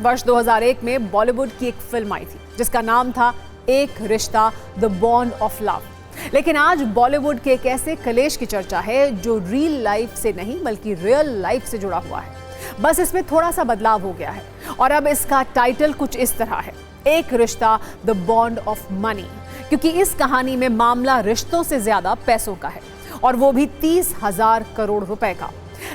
वर्ष 2001 में बॉलीवुड की एक फिल्म आई थी जिसका नाम था एक रिश्ता द बॉन्ड ऑफ लव। लेकिन आज बॉलीवुड के एक ऐसे कलेश की चर्चा है जो रियल लाइफ से नहीं बल्कि रियल लाइफ से जुड़ा हुआ है। बस इसमें थोड़ा सा बदलाव हो गया है और अब इसका टाइटल कुछ इस तरह है, एक रिश्ता द बॉन्ड ऑफ मनी, क्योंकि इस कहानी में मामला रिश्तों से ज्यादा पैसों का है और वो भी 30,000 करोड़ रुपए का।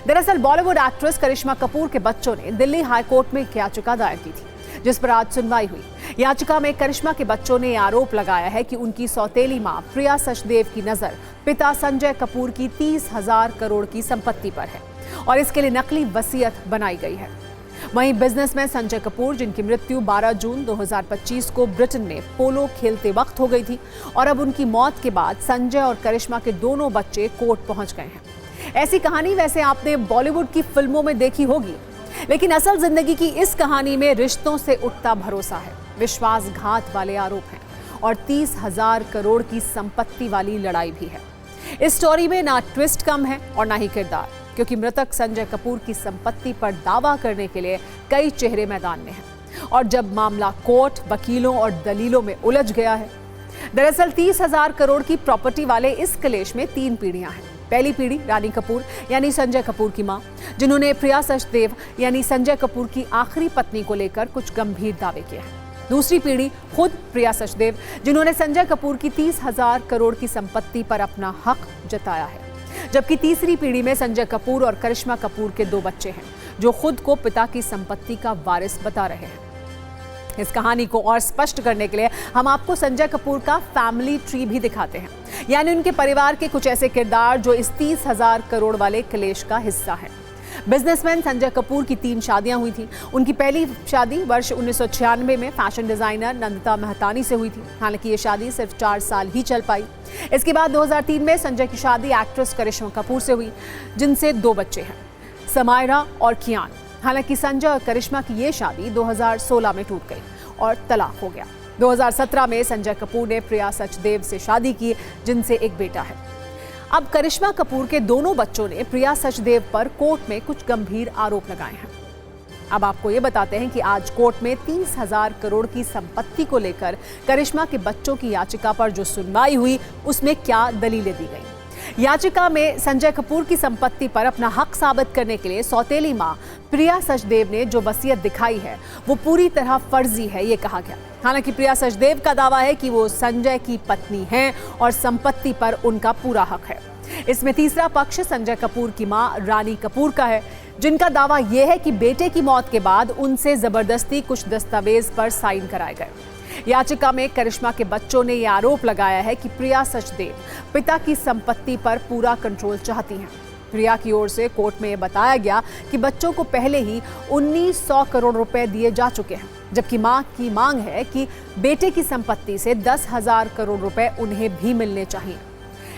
दरअसल बॉलीवुड एक्ट्रेस करिश्मा कपूर के बच्चों ने दिल्ली हाई कोर्ट में एक याचिका दायर की थी जिस पर आज सुनवाई हुई। याचिका में करिश्मा के बच्चों ने आरोप लगाया है कि उनकी सौतेली मां प्रिया सचदेव की नजर पिता संजय कपूर की 30,000 करोड़ की संपत्ति पर है और इसके लिए नकली वसीयत बनाई गई है। वहीं बिजनेसमैन संजय कपूर, जिनकी मृत्यु 12 जून 2025 को ब्रिटेन में पोलो खेलते वक्त हो गई थी और अब उनकी मौत के बाद संजय और करिश्मा के दोनों बच्चे कोर्ट पहुंच गए हैं। ऐसी कहानी वैसे आपने बॉलीवुड की फिल्मों में देखी होगी, लेकिन असल जिंदगी की इस कहानी में रिश्तों से उठता भरोसा है, विश्वासघात वाले आरोप हैं और 30,000 करोड़ की संपत्ति वाली लड़ाई भी है। इस स्टोरी में ना ट्विस्ट कम है और ना ही किरदार, क्योंकि मृतक संजय कपूर की संपत्ति पर दावा करने के लिए कई चेहरे मैदान में हैं और जब मामला कोर्ट, वकीलों और दलीलों में उलझ गया है। दरअसल 30,000 करोड़ की प्रॉपर्टी वाले इस कलेश में 3 पीढ़ियां हैं। पहली पीढ़ी रानी कपूर यानी संजय कपूर की मां, जिन्होंने प्रिया सचदेव यानी संजय कपूर की आखिरी पत्नी को लेकर कुछ गंभीर दावे किए हैं। दूसरी पीढ़ी खुद प्रिया सचदेव, जिन्होंने संजय कपूर की 30,000 करोड़ की संपत्ति पर अपना हक जताया है। जबकि तीसरी पीढ़ी में संजय कपूर और करिश्मा कपूर के 2 बच्चे हैं जो खुद को पिता की संपत्ति का वारिस बता रहे हैं। इस कहानी को और स्पष्ट करने के लिए हम आपको संजय कपूर का फैमिली ट्री भी दिखाते हैं, यानी उनके परिवार के कुछ ऐसे किरदार जो इस 30,000 करोड़ वाले कलेश का हिस्सा हैं। बिजनेसमैन संजय कपूर की 3 शादियां हुई थी। उनकी पहली शादी वर्ष 1996 में फैशन डिजाइनर नंदिता मेहतानी से हुई थी। हालांकि ये शादी सिर्फ 4 साल ही चल पाई। इसके बाद 2003 में संजय की शादी एक्ट्रेस करिश्मा कपूर से हुई, जिनसे 2 बच्चे हैं, समायरा और कियान। हालांकि संजय और करिश्मा की ये शादी 2016 में टूट गई और तलाक हो गया। 2017 में संजय कपूर ने प्रिया सचदेव से शादी की, जिनसे एक बेटा है। अब करिश्मा कपूर के दोनों बच्चों ने प्रिया सचदेव पर कोर्ट में कुछ गंभीर आरोप लगाए हैं। अब आपको ये बताते हैं कि आज कोर्ट में 30,000 करोड़ की संपत्ति को लेकर करिश्मा के बच्चों की याचिका पर जो सुनवाई हुई, उसमें क्या दलीलें दी गई। याचिका में संजय कपूर की संपत्ति पर अपना हक साबित करने के लिए सौतेली मां प्रिया सचदेव ने जो वसीयत दिखाई है वो पूरी तरह फर्जी है, ये कहा गया। हालांकि प्रिया सचदेव का दावा है कि वो संजय की पत्नी हैं और संपत्ति पर उनका पूरा हक है। इसमें तीसरा पक्ष संजय कपूर की मां रानी कपूर का है, जिनका दावा यह है कि बेटे की मौत के बाद उनसे जबरदस्ती कुछ दस्तावेज पर साइन कराए गए। याचिका में करिश्मा के बच्चों ने यह आरोप लगाया है कि प्रिया सचदेव पिता की संपत्ति पर पूरा कंट्रोल चाहती हैं। प्रिया की ओर से कोर्ट में यह बताया गया कि बच्चों को पहले ही 1900 करोड़ रुपए दिए जा चुके हैं, जबकि मां की मांग है कि बेटे की संपत्ति से 10,000 करोड़ रुपए उन्हें भी मिलने चाहिए।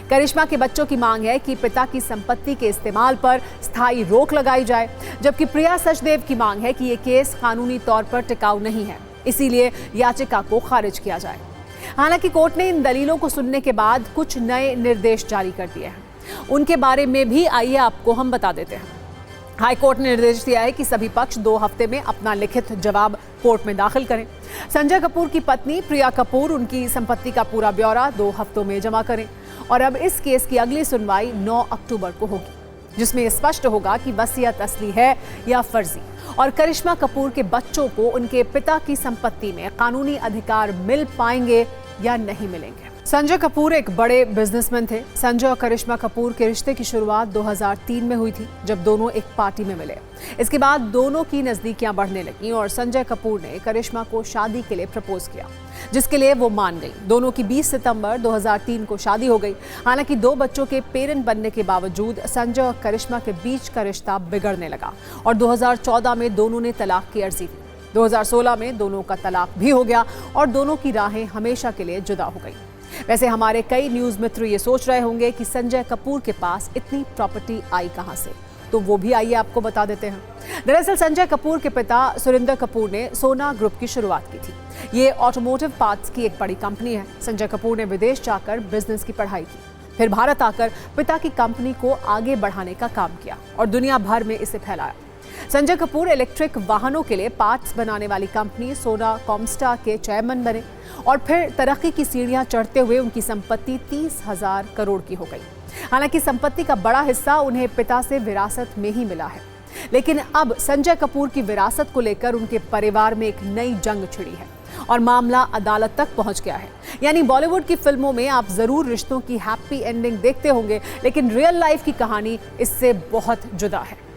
करिश्मा के बच्चों की मांग है कि पिता की संपत्ति के इस्तेमाल पर स्थायी रोक लगाई जाए, जबकि प्रिया सचदेव की मांग है कि यह केस कानूनी तौर पर टिकाऊ नहीं है, इसीलिए याचिका को खारिज किया जाए। हालांकि कोर्ट ने इन दलीलों को सुनने के बाद कुछ नए निर्देश जारी कर दिए हैं। उनके बारे में भी आइए आपको हम बता देते हैं। हाई कोर्ट ने निर्देश दिया है कि सभी पक्ष 2 हफ्ते में अपना लिखित जवाब कोर्ट में दाखिल करें। संजय कपूर की पत्नी प्रिया कपूर उनकी संपत्ति का पूरा ब्यौरा 2 हफ्तों में जमा करें और अब इस केस की अगली सुनवाई 9 अक्टूबर को होगी, जिसमें स्पष्ट होगा कि वसीयत असली है या फर्जी और करिश्मा कपूर के बच्चों को उनके पिता की संपत्ति में कानूनी अधिकार मिल पाएंगे या नहीं मिलेंगे। संजय कपूर एक बड़े बिजनेसमैन थे। संजय और करिश्मा कपूर के रिश्ते की शुरुआत 2003 में हुई थी, जब दोनों एक पार्टी में मिले। इसके बाद दोनों की नजदीकियां बढ़ने लगीं और संजय कपूर ने करिश्मा को शादी के लिए प्रपोज किया, जिसके लिए वो मान गई। दोनों की 20 सितंबर 2003 को शादी हो गई। हालांकि 2 बच्चों के पेरेंट बनने के बावजूद संजय और करिश्मा के बीच का रिश्ता बिगड़ने लगा और 2014 में दोनों ने तलाक की अर्जी दी। 2016 में दोनों का तलाक भी हो गया और दोनों की राहें हमेशा के लिए जुदा हो गई। वैसे हमारे कई न्यूज मित्र ये सोच रहे होंगे कि संजय कपूर के पास इतनी प्रॉपर्टी आई कहां से, तो वो भी आइए आपको बता देते हैं। दरअसल संजय कपूर के पिता सुरिंदर कपूर ने सोना ग्रुप की शुरुआत की थी। ये ऑटोमोटिव पार्ट्स की एक बड़ी कंपनी है। संजय कपूर ने विदेश जाकर बिजनेस की पढ़ाई की, फिर भारत आकर पिता की कंपनी को आगे बढ़ाने का काम किया और दुनिया भर में इसे फैलाया। संजय कपूर इलेक्ट्रिक वाहनों के लिए पार्ट्स बनाने वाली कंपनी सोना कॉमस्टा के चेयरमैन बने और फिर तरक्की की सीढ़ियां चढ़ते हुए उनकी संपत्ति 30,000 करोड़ की हो गई। हालांकि संपत्ति का बड़ा हिस्सा उन्हें पिता से विरासत में ही मिला है, लेकिन अब संजय कपूर की विरासत को लेकर उनके परिवार में एक नई जंग छिड़ी है और मामला अदालत तक पहुंच गया है। यानी बॉलीवुड की फिल्मों में आप जरूर रिश्तों की हैप्पी एंडिंग देखते होंगे, लेकिन रियल लाइफ की कहानी इससे बहुत जुदा है।